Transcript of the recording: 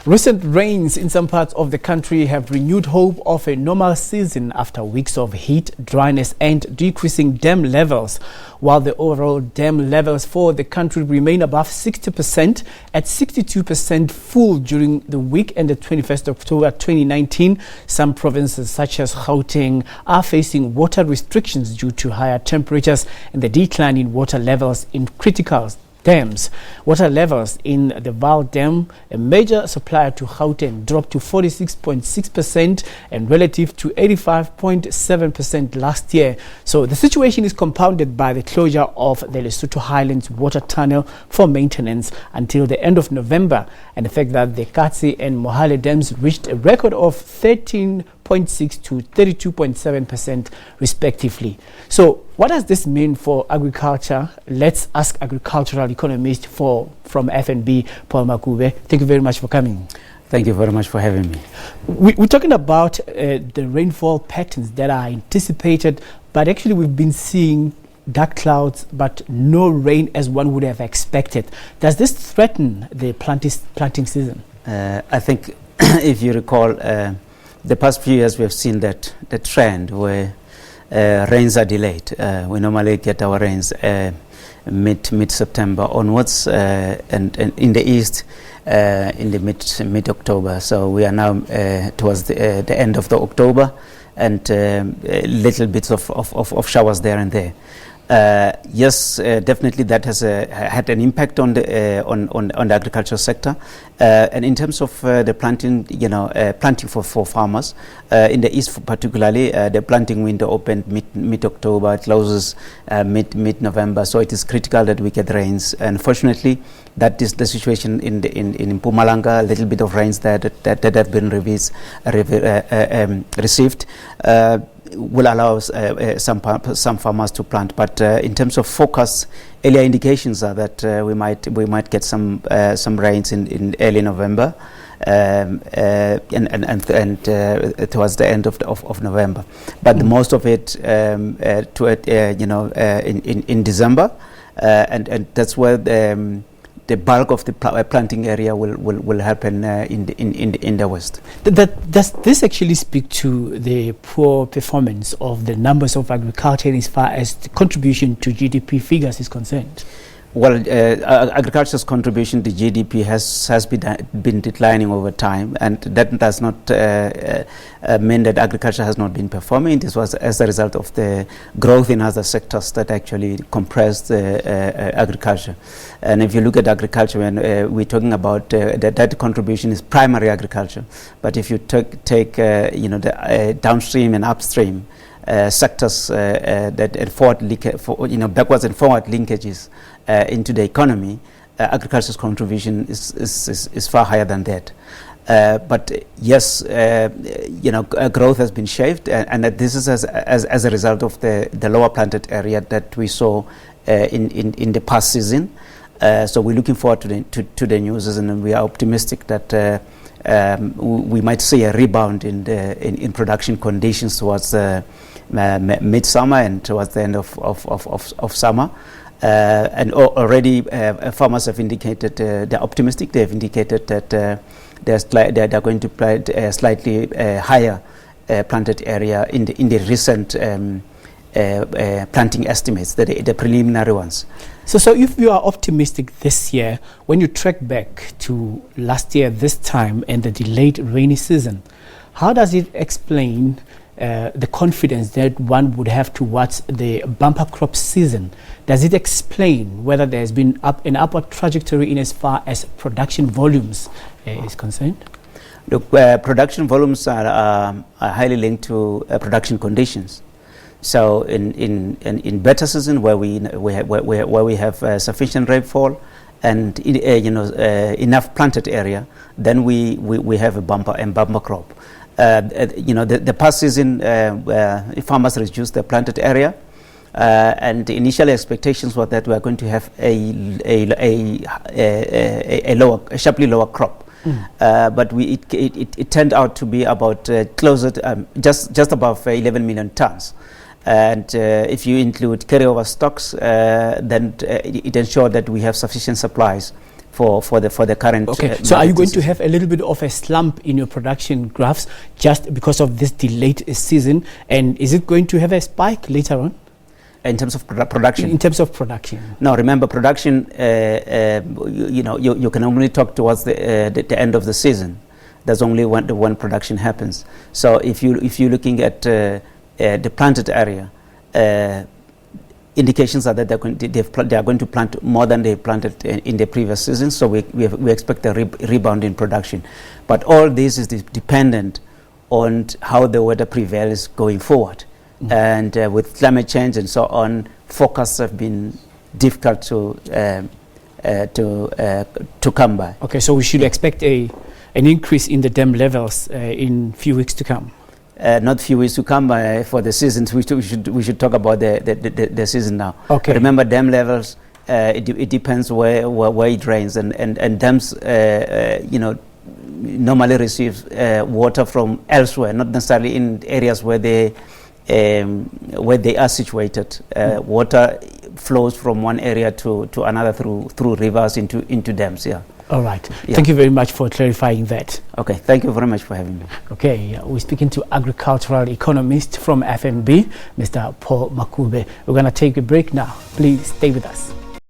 Recent rains in some parts of the country have renewed hope of a normal season after weeks of heat, dryness and decreasing dam levels. While the overall dam levels for the country remain above 60% at 62% full during the week ended 21st October 2019, some provinces such as Gauteng are facing water restrictions due to higher temperatures and the decline in water levels in critical dams. Water levels in the Vaal Dam, a major supplier to Gauteng, dropped to 46.6% and relative to 85.7% last year. So the situation is compounded by the closure of the Lesotho Highlands Water tunnel for maintenance until the end of November, and the fact that the Katse and Mohale dams reached a record of 13.6 to 32.7% respectively. So what does this mean for agriculture? Let's ask agricultural economist from FNB, Makube. Thank you very much for coming. Thank you very much for having me. We're talking about the rainfall patterns that are anticipated, but actually we've been seeing dark clouds but no rain as one would have expected. Does this threaten the planting season? I think if you recall, the past few years we have seen that the trend where rains are delayed. We normally get our rains mid-September onwards, and in the east in the mid-October. So we are now towards the end of the October, and little bits of showers there and there. Yes, definitely that has had an impact on the agricultural sector, and in terms of the planting, planting for farmers in the east, particularly, the planting window opened mid-October, closes mid-November. So it is critical that we get rains. And fortunately, that is the situation in Mpumalanga. A little bit of rains that have been received. Will allow some farmers to plant, but in terms of forecasts, earlier indications are that we might get some rains in early November, and towards the end of November. But most of it in December, and that's where the bulk of the planting area will happen in the west. Does this actually speak to the poor performance of the numbers of agriculture as far as the contribution to GDP figures is concerned? Well, agriculture's contribution to GDP has been declining over time, and that does not mean that agriculture has not been performing. This was as a result of the growth in other sectors that actually compressed agriculture. And if you look at agriculture, when we're talking about that contribution is primary agriculture, but if you take the downstream and upstream sectors that backwards and forward linkages into the economy, agriculture's contribution is far higher than that. But yes, growth has been shaved, and that this is as a result of the lower planted area that we saw in the past season. So we're looking forward to the new season, and we are optimistic that we might see a rebound in production conditions towards midsummer and towards the end of summer. And already farmers have indicated they're optimistic. They've indicated that they're going to plant a slightly higher planted area in the recent planting estimates, the preliminary ones. So if you are optimistic this year, when you track back to last year this time and the delayed rainy season, how does it explain the confidence that one would have towards the bumper crop season? Does it explain whether there has been an upward trajectory in as far as production volumes is concerned? Look, production volumes are highly linked to production conditions. So in better season where we have sufficient rainfall and enough planted area, then we have a bumper crop. The past season, farmers reduced their planted area, and the initial expectations were that we are going to have a sharply lower crop. But it turned out to be about closer to, just above 11 million tons. And if you include carryover stocks, then it ensured that we have sufficient supplies for the current. Okay, so are you going to have a little bit of a slump in your production graphs just because of this delayed season, and is it going to have a spike later on? In terms of production? In terms of production. No, remember production, you can only talk towards the end of the season. That's only when production happens. So if you're looking at the planted area, indications are that they are going to plant more than they planted in the previous season. So we expect a rebound in production. But all this is dependent on how the weather prevails going forward. And with climate change and so on, forecasts have been difficult to come by. Okay, so we should expect an increase in the dam levels in few weeks to come. Not few weeks to come for the seasons. We should talk about the season now. Okay. Remember, dam levels. It depends where it rains, and dams normally receive water from elsewhere, not necessarily in areas where they are situated. Water flows from one area to another through rivers into dams. Yeah. All right. Yeah. Thank you very much for clarifying that. Okay. Thank you very much for having me. Okay. We're speaking to agricultural economist from FNB, Mr. Paul Makube. We're going to take a break now. Please stay with us.